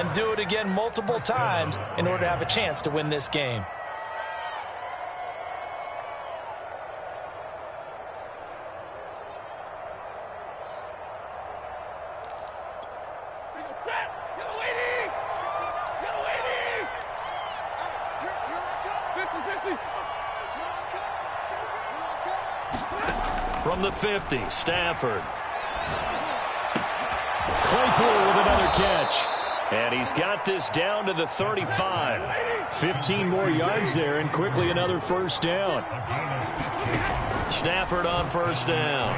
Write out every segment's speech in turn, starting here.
and do it again multiple times in order to have a chance to win this game. From the 50, Stafford. Claypool with another catch. And he's got this down to the 35. 15 more yards there, and quickly another first down. Stafford on first down.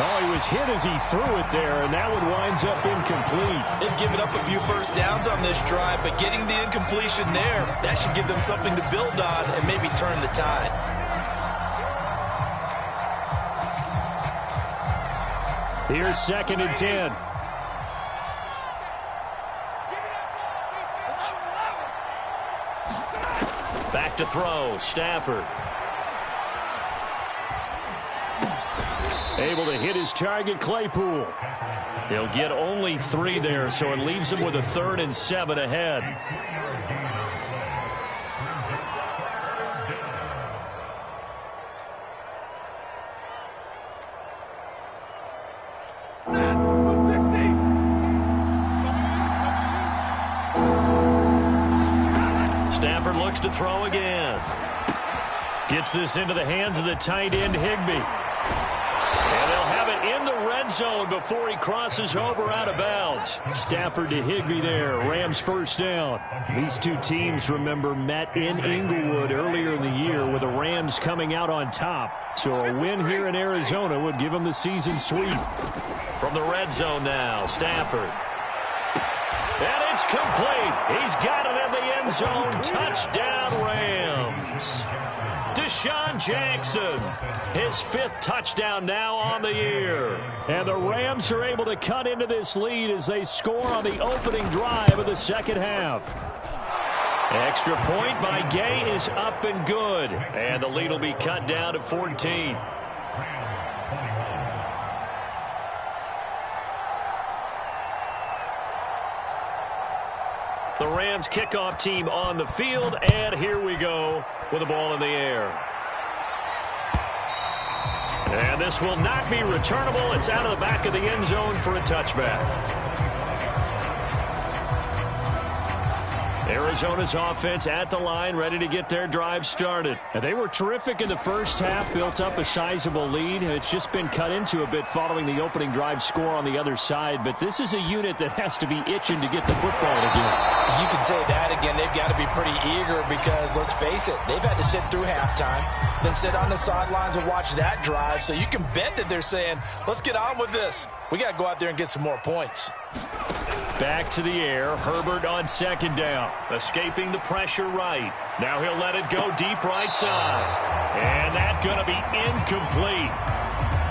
Oh, he was hit as he threw it there, and that one winds up incomplete. They've given up a few first downs on this drive, but getting the incompletion there, that should give them something to build on and maybe turn the tide. Here's 2nd and 10. Back to throw, Stafford. Able to hit his target, Claypool. He'll get only 3 there, so it leaves him with a 3rd and 7 ahead. Stafford looks to throw again. Gets this into the hands of the tight end, Higbee. And they'll have it in the red zone before he crosses over out of bounds. Stafford to Higbee there. Rams first down. These two teams, remember, met in Inglewood earlier in the year with the Rams coming out on top. So a win here in Arizona would give them the season sweep. From the red zone now, Stafford. And it's complete. He's got it in the end zone. Touchdown, Rams. Deshaun Jackson, his 5th touchdown now on the year. And the Rams are able to cut into this lead as they score on the opening drive of the second half. Extra point by Gay is up and good. And the lead will be cut down to 14. The Rams kickoff team on the field, and here we go with the ball in the air. And this will not be returnable. It's out of the back of the end zone for a touchback. Arizona's offense at the line, ready to get their drive started. And they were terrific in the first half, built up a sizable lead. It's just been cut into a bit following the opening drive score on the other side. But this is a unit that has to be itching to get the football again. You can say that again. They've got to be pretty eager because, let's face it, they've had to sit through halftime, then sit on the sidelines and watch that drive. So you can bet that they're saying, let's get on with this. We got to go out there and get some more points. Back to the air. Herbert on second down. Escaping the pressure right. Now he'll let it go deep right side. And that's going to be incomplete.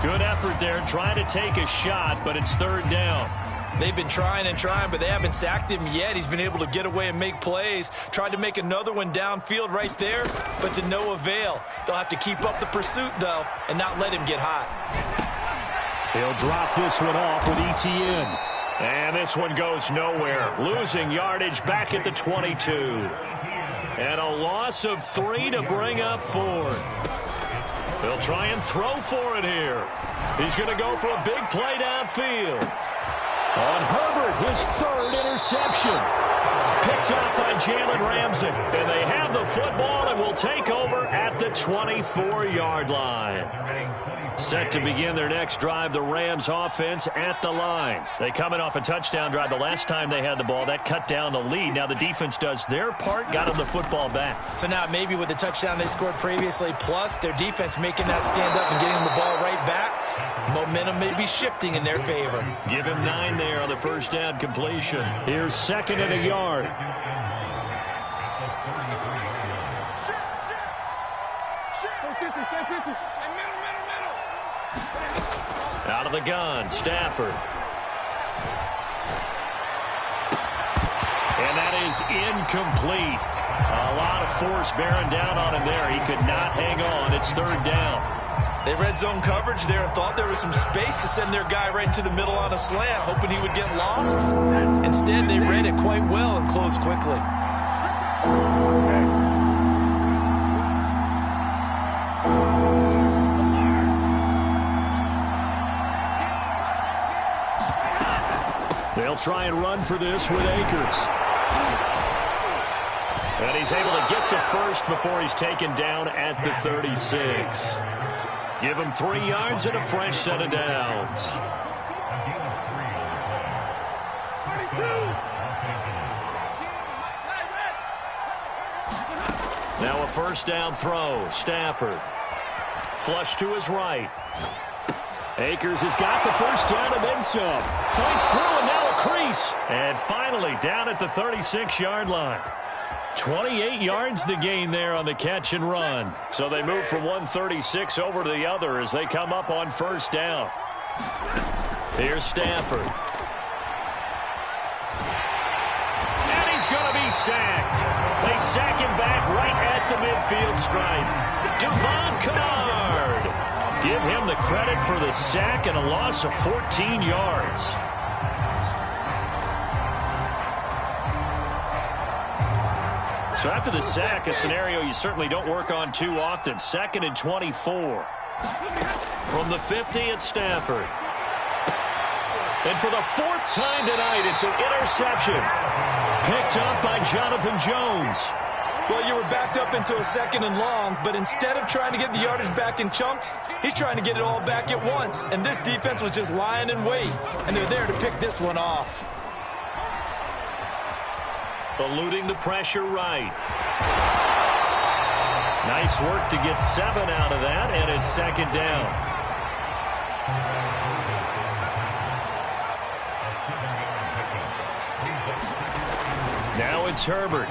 Good effort there trying to take a shot, but it's 3rd down. They've been trying and trying, but they haven't sacked him yet. He's been able to get away and make plays. Tried to make another one downfield right there, but to no avail. They'll have to keep up the pursuit, though, and not let him get hot. He'll drop this one off with Etienne. And this one goes nowhere. Losing yardage back at the 22. And a loss of 3 to bring up 4th. They'll try and throw for it here. He's going to go for a big play downfield. On Herbert, his 3rd interception. Picked up by Jalen Ramsey. And they have the football and will take over at the 24-yard line. Set to begin their next drive, the Rams offense at the line. They come in off a touchdown drive the last time they had the ball. That cut down the lead. Now the defense does their part, got them the football back. So now maybe with the touchdown they scored previously, plus their defense making that stand up and getting the ball right back, momentum may be shifting in their favor. Give him 9 there on the first down completion. Here's 2nd and a yard. Out of the gun, Stafford. And that is incomplete. A lot of force bearing down on him there. He could not hang on. It's 3rd down. They read zone coverage there and thought there was some space to send their guy right into the middle on a slant, hoping he would get lost. Instead, they read it quite well and closed quickly. They'll try and run for this with Akers. And he's able to get the first before he's taken down at the 36. Give him 3 yards and a fresh set of downs. Now a first down throw. Stafford. Flush to his right. Akers has got the first down and then some. Fights through and now a crease. And finally down at the 36-yard line. 28 yards the gain there on the catch and run. So they move from 136 over to the other as they come up on first down. Here's Stafford. And he's going to be sacked. They sack him back right at the midfield stripe. Devon Kennard. Give him the credit for the sack and a loss of 14 yards. So after the sack, a scenario you certainly don't work on too often. 2nd and 24. From the 50 at Stafford. And for the 4th time tonight, it's an interception. Picked up by Jonathan Jones. Well, you were backed up into a 2nd and long, but instead of trying to get the yardage back in chunks, he's trying to get it all back at once. And this defense was just lying in wait, and they're there to pick this one off. Eluding the pressure right. Nice work to get 7 out of that, and it's 2nd down. Now it's Herbert.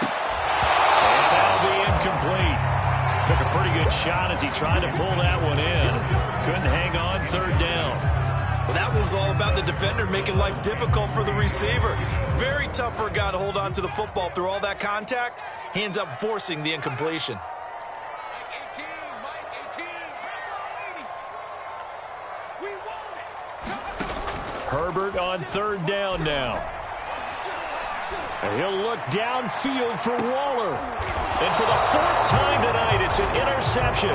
And that'll be incomplete. Took a pretty good shot as he tried to pull that one in. Couldn't hang on, 3rd down. Well, that one was all about the defender making life difficult for the receiver. Very tough for a guy to hold on to the football through all that contact. He ends up forcing the incompletion. Herbert on 3rd down now. And he'll look downfield for Waller. And for the 4th time tonight, it's an interception.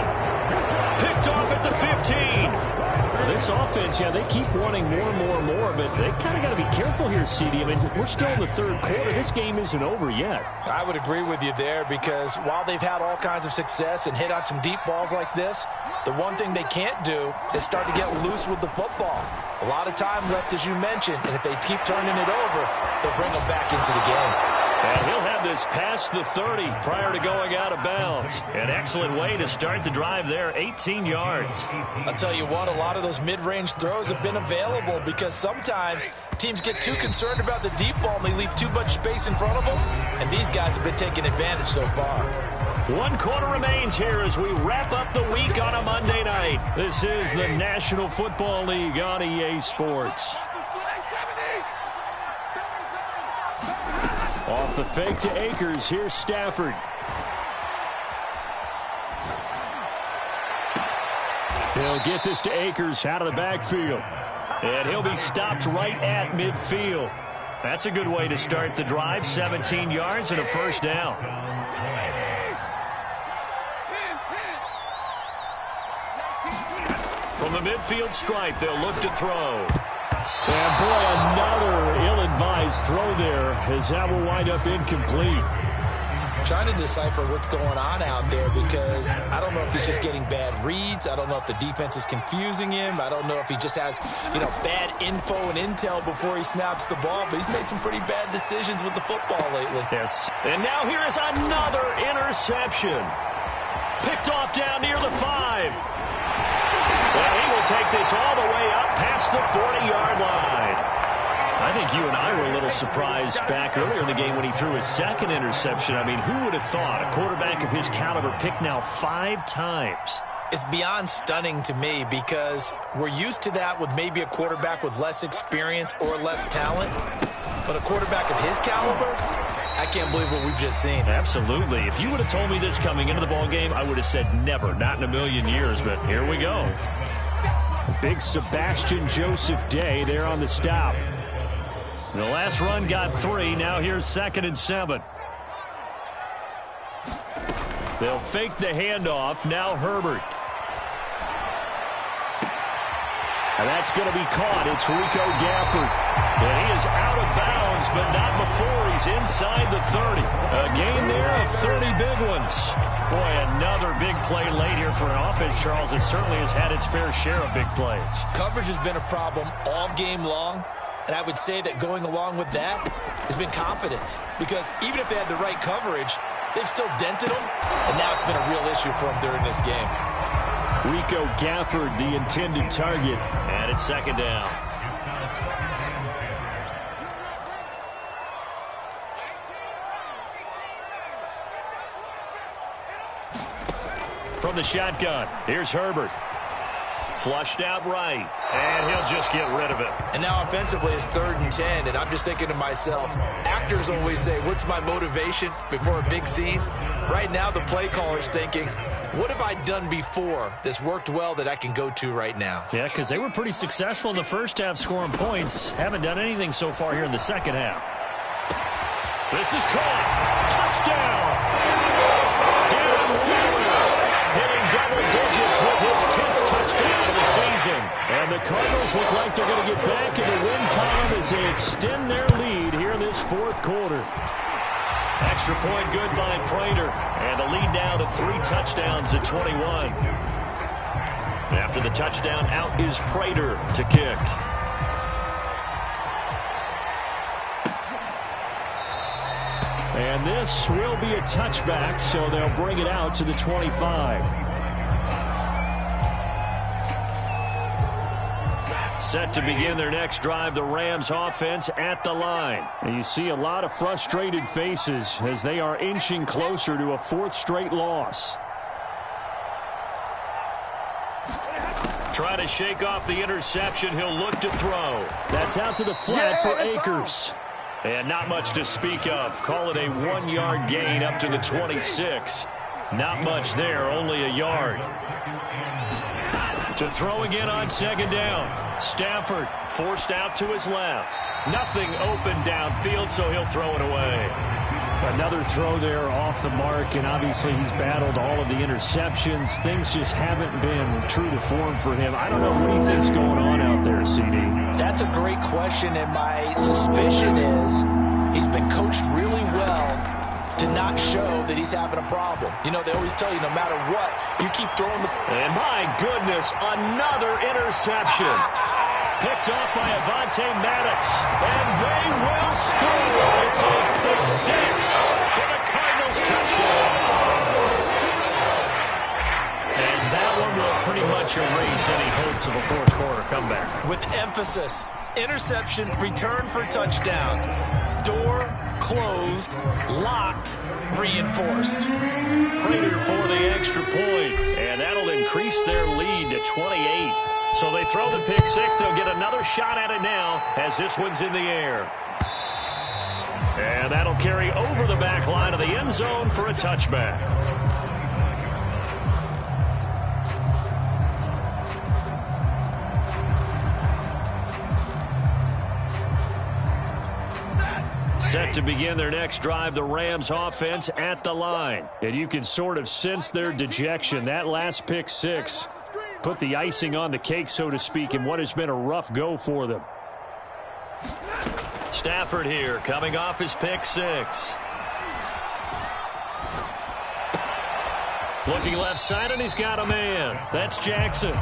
Picked off at the 15. This offense, yeah, they keep wanting more and more and more, but they kind of got to be careful here, CD. I mean, we're still in the 3rd quarter. This game isn't over yet. I would agree with you there because while they've had all kinds of success and hit on some deep balls like this, the one thing they can't do is start to get loose with the football. A lot of time left, as you mentioned, and if they keep turning it over, they'll bring them back into the game. And he'll have this past the 30 prior to going out of bounds. An excellent way to start the drive there, 18 yards. I'll tell you what, a lot of those mid-range throws have been available because sometimes teams get too concerned about the deep ball and they leave too much space in front of them, and these guys have been taking advantage so far. 1 quarter remains here as we wrap up the week on a Monday night. This is the National Football League on EA Sports. Off the fake to Akers, here's Stafford. He'll get this to Akers out of the backfield. And he'll be stopped right at midfield. That's a good way to start the drive. 17 yards and a first down. From the midfield stripe, they'll look to throw. And boy, another ill-advised throw there as that will wind up incomplete. Trying to decipher what's going on out there because I don't know if he's just getting bad reads. I don't know if the defense is confusing him. I don't know if he just has, bad info and intel before he snaps the ball. But he's made some pretty bad decisions with the football lately. Yes. And now here is another interception. Picked off down near the 5. And he will take this all the way up past the 40-yard line. I think you and I were a little surprised back earlier in the game when he threw his 2nd interception. I mean, who would have thought a quarterback of his caliber picked now 5 times? It's beyond stunning to me because we're used to that with maybe a quarterback with less experience or less talent. But a quarterback of his caliber, I can't believe what we've just seen. Absolutely. If you would have told me this coming into the ball game, I would have said never, not in a million years, but here we go. Big Sebastian Joseph Day there on the stop. The last run got 3. Now here's 2nd and 7. They'll fake the handoff. Now Herbert. And that's going to be caught. It's Rico Gafford. And he is out of bounds, but not before he's inside the 30. A gain there of 30 big ones. Boy, another big play late here for an offense, Charles, that certainly has had its fair share of big plays. Coverage has been a problem all game long, and I would say that going along with that has been confidence. Because even if they had the right coverage, they've still dented them, and now it's been a real issue for them during this game. Rico Gafford, the intended target. And it's 2nd down. From the shotgun, here's Herbert. Flushed out right, and he'll just get rid of it. And now offensively it's 3rd and 10, and I'm just thinking to myself, actors always say, what's my motivation before a big scene? Right now the play caller's thinking, what have I done before that's worked well that I can go to right now? Yeah, because they were pretty successful in the first half scoring points. Haven't done anything so far here in the second half. This is caught. Touchdown. Dan Wheeler hitting double digits with his 10th touchdown of the season. And the Cardinals look like they're going to get back in the win column as they extend their lead here in this 4th quarter. Extra point good by Prater. And the lead down to 3 touchdowns at 21. After the touchdown, out is Prater to kick. And this will be a touchback, so they'll bring it out to the 25. Set to begin their next drive, the Rams offense at the line. And you see a lot of frustrated faces as they are inching closer to a 4th straight loss. Try to shake off the interception. He'll look to throw. That's out to the flat for Akers. And not much to speak of. Call it a 1-yard gain up to the 26. Not much there, only a yard. To throw again on 2nd down. Stafford forced out to his left. Nothing open downfield, so he'll throw it away. Another throw there off the mark, and obviously he's battled all of the interceptions. Things just haven't been true to form for him. I don't know what he thinks going on out there, CD. That's a great question, and my suspicion is he's been coached really well to not show that he's having a problem. You know, they always tell you no matter what, you keep throwing the... And my goodness, another interception. Picked off by Avonte Maddox. And they will score. It's a big 6 for the Cardinals touchdown. And that one will pretty much erase any hopes of a 4th quarter comeback. With emphasis, interception, return for touchdown. Door closed, locked, reinforced. Prater for the extra point, and that'll increase their lead to 28. So they throw the pick 6. They'll get another shot at it now as this one's in the air. And that'll carry over the back line of the end zone for a touchback. Set to begin their next drive, the Rams offense at the line. And you can sort of sense their dejection. That last pick 6 put the icing on the cake, so to speak, in what has been a rough go for them. Stafford here, coming off his pick 6. Looking left side, and he's got a man. That's Jackson.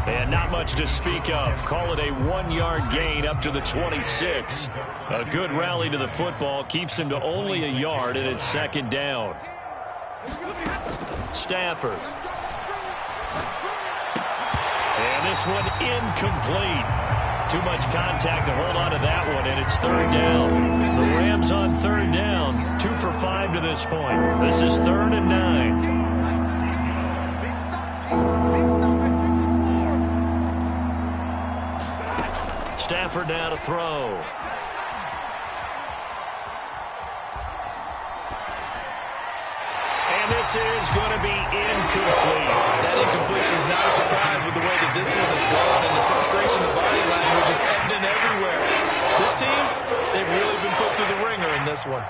And not much to speak of. Call it a 1-yard gain up to the 26. A good rally to the football keeps him to only a yard, and it's 2nd down. Stafford. And this one incomplete. Too much contact to hold on to that one, and it's 3rd down. The Rams on 3rd down. 2 for 5 to this point. This is 3rd and 9. Stafford now to throw. this is going to be incomplete. That incompletion is not a surprise with the way that this one has gone, and the frustration of body language is evident everywhere. This team, they've really been put through the ringer in this one.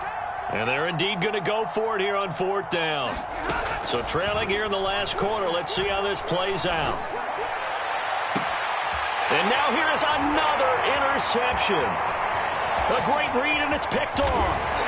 And they're indeed going to go for it here on 4th down. So trailing here in the last quarter. Let's see how this plays out. And now here is another interception. A great read, and it's picked off.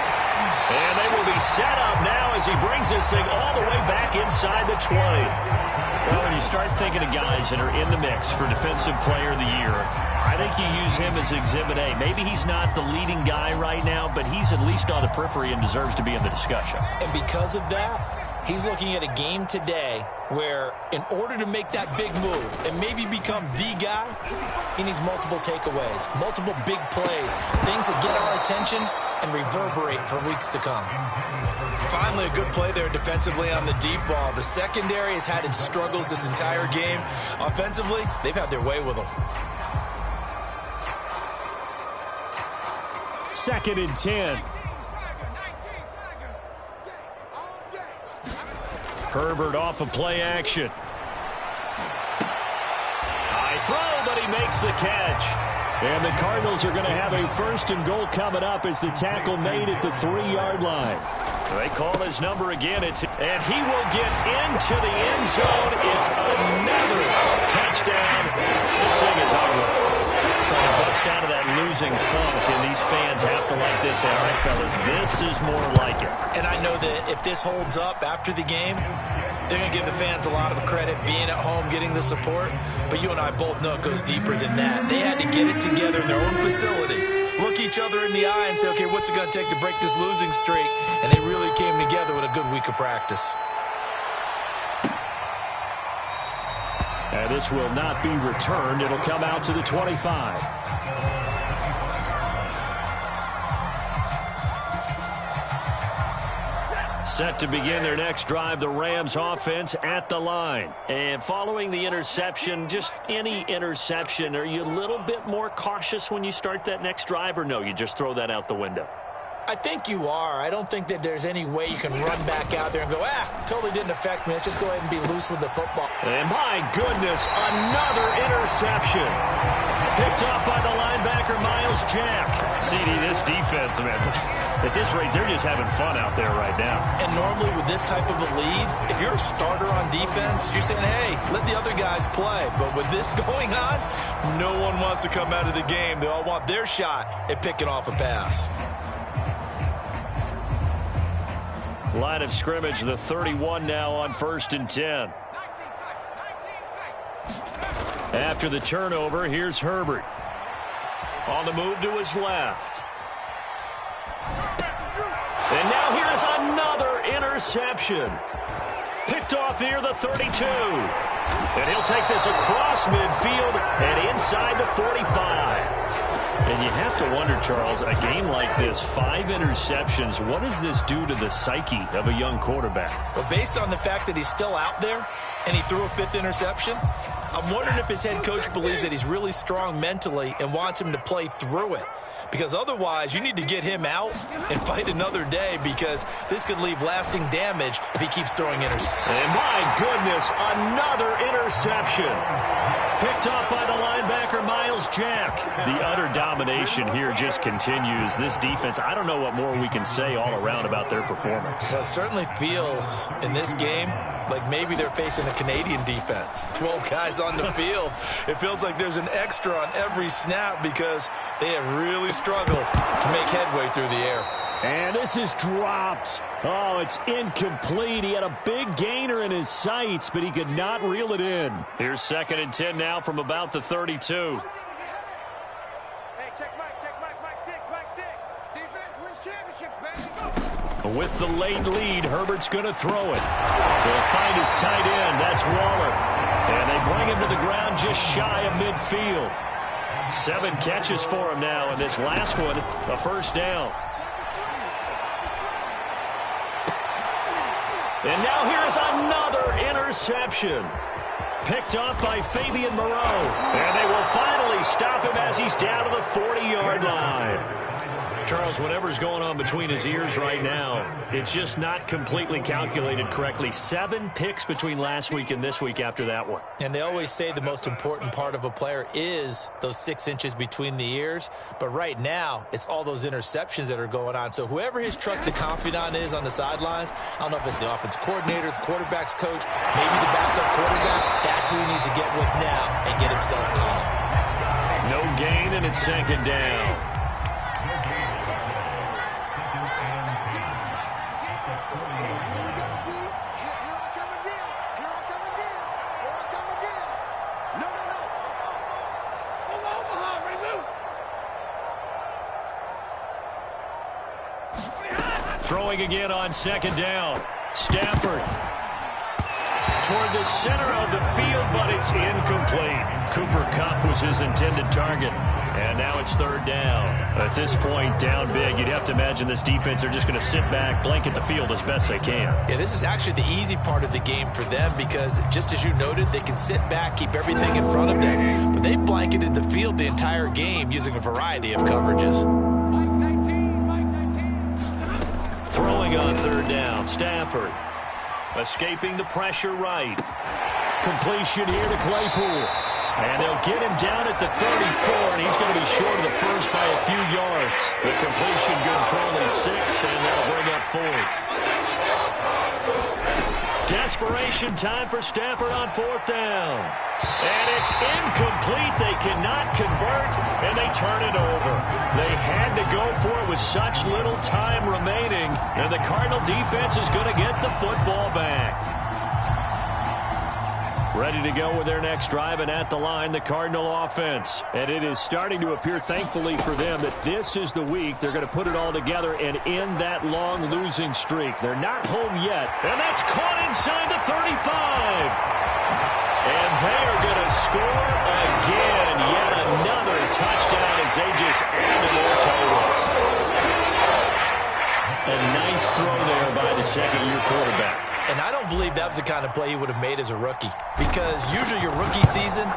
And they will be set up now as he brings this thing all the way back inside the 20. Well, when you start thinking of guys that are in the mix for Defensive Player of the Year, I think you use him as Exhibit A. Maybe he's not the leading guy right now, but he's at least on the periphery and deserves to be in the discussion. And because of that, he's looking at a game today where in order to make that big move and maybe become the guy, he needs multiple takeaways, multiple big plays, things that get our attention and reverberate for weeks to come. Finally, a good play there defensively on the deep ball. The secondary has had its struggles this entire game. Offensively, they've had their way with them. 2nd and 10. Herbert off of play action. High throw, but he makes the catch. And the Cardinals are going to have a 1st and goal coming up as the tackle made at the 3-yard line. They call his number again, and he will get into the end zone. It's another touchdown. This thing is over. Trying to bust out of that losing funk, and these fans have to like this. All right, fellas, this is more like it. And I know that if this holds up after the game, they're going to give the fans a lot of credit being at home, getting the support. But you and I both know it goes deeper than that. They had to get it together in their own facility, look each other in the eye and say, okay, what's it going to take to break this losing streak? And they really came together with a good week of practice. And this will not be returned. It'll come out to the 25. Set to begin their next drive, the Rams offense at the line. And following the interception, just any interception, are you a little bit more cautious when you start that next drive, or no, you just throw that out the window? I think you are. I don't think that there's any way you can run back out there and go, totally didn't affect me. Let's just go ahead and be loose with the football. And my goodness, another interception. Picked off by the linebacker, Myles Jack. CD, this defense, man, at this rate, they're just having fun out there right now. And normally with this type of a lead, if you're a starter on defense, you're saying, hey, let the other guys play. But with this going on, no one wants to come out of the game. They all want their shot at picking off a pass. Line of scrimmage, the 31 now on 1st and 10. After the turnover, here's Herbert. On the move to his left. And now here's another interception. Picked off near the 32. And he'll take this across midfield and inside the 45. And you have to wonder, Charles, a game like this, 5 interceptions, what does this do to the psyche of a young quarterback? Well, based on the fact that he's still out there and he threw a 5th interception, I'm wondering if his head coach believes that he's really strong mentally and wants him to play through it. Because otherwise, you need to get him out and fight another day, because this could leave lasting damage if he keeps throwing interceptions. And my goodness, another interception. Picked off by the linebacker, Myles Jack. The utter domination here just continues. This defense, I don't know what more we can say all around about their performance. Well, it certainly feels in this game like maybe they're facing a Canadian defense. 12 guys on the field. It feels like there's an extra on every snap because they have really struggled to make headway through the air. And this is dropped. Oh, it's incomplete. He had a big gainer in his sights, but he could not reel it in. Here's 2nd and 10 now from about the 32. Hey, check Mike 6, Mike 6. Defense wins championships, baby. With the late lead, Herbert's going to throw it. They'll find his tight end. That's Waller. And they bring him to the ground just shy of midfield. 7 catches for him now, and this last one, a 1st down. And now here's another interception. Picked off by Fabian Moreau. And they will finally stop him as he's down to the 40-yard line. Charles, whatever's going on between his ears right now, it's just not completely calculated correctly. 7 picks between last week and this week after that one. And they always say the most important part of a player is those 6 inches between the ears. But right now, it's all those interceptions that are going on. So whoever his trusted confidant is on the sidelines, I don't know if it's the offense coordinator, the quarterback's coach, maybe the backup quarterback, that's who he needs to get with now and get himself calm. No gain, and it's 2nd down. Throwing again on 2nd down. Stafford toward the center of the field, but it's incomplete. Cooper Kupp was his intended target. And now it's 3rd down. At this point, down big, you'd have to imagine this defense are just going to sit back, blanket the field as best they can. Yeah, this is actually the easy part of the game for them because, just as you noted, they can sit back, keep everything in front of them. But they've blanketed the field the entire game using a variety of coverages. Throwing on 3rd down, Stafford. Escaping the pressure right. Completion here to Claypool. And they'll get him down at the 34, and he's going to be short of the first by a few yards. The completion good for only 6, and they'll bring up 4th. Desperation time for Stafford on 4th down. And it's incomplete. They cannot convert, and they turn it over. They had to go for it with such little time remaining, and the Cardinal defense is going to get the football back. Ready to go with their next drive, and at the line, the Cardinal offense. And it is starting to appear, thankfully for them, that this is the week they're going to put it all together and end that long losing streak. They're not home yet, and that's caught inside the 35. And they are going to score again. Yet another touchdown as they just added more totals. A nice throw there by the second-year quarterback. And I don't believe that was the kind of play he would have made as a rookie, because usually your rookie season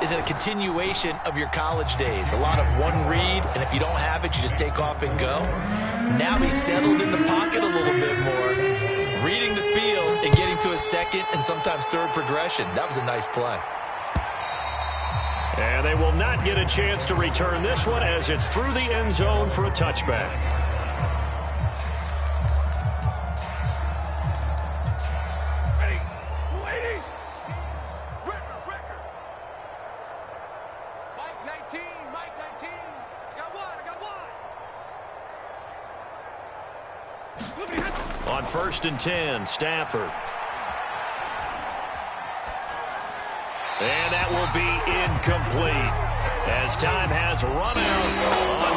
is a continuation of your college days. A lot of one read, and if you don't have it, you just take off and go. Now he's settled in the pocket a little bit more, reading the field and getting to a second and sometimes third progression. That was a nice play. And they will not get a chance to return this one as it's through the end zone for a touchback. On 1st and 10, Stafford. And that will be incomplete as time has run out on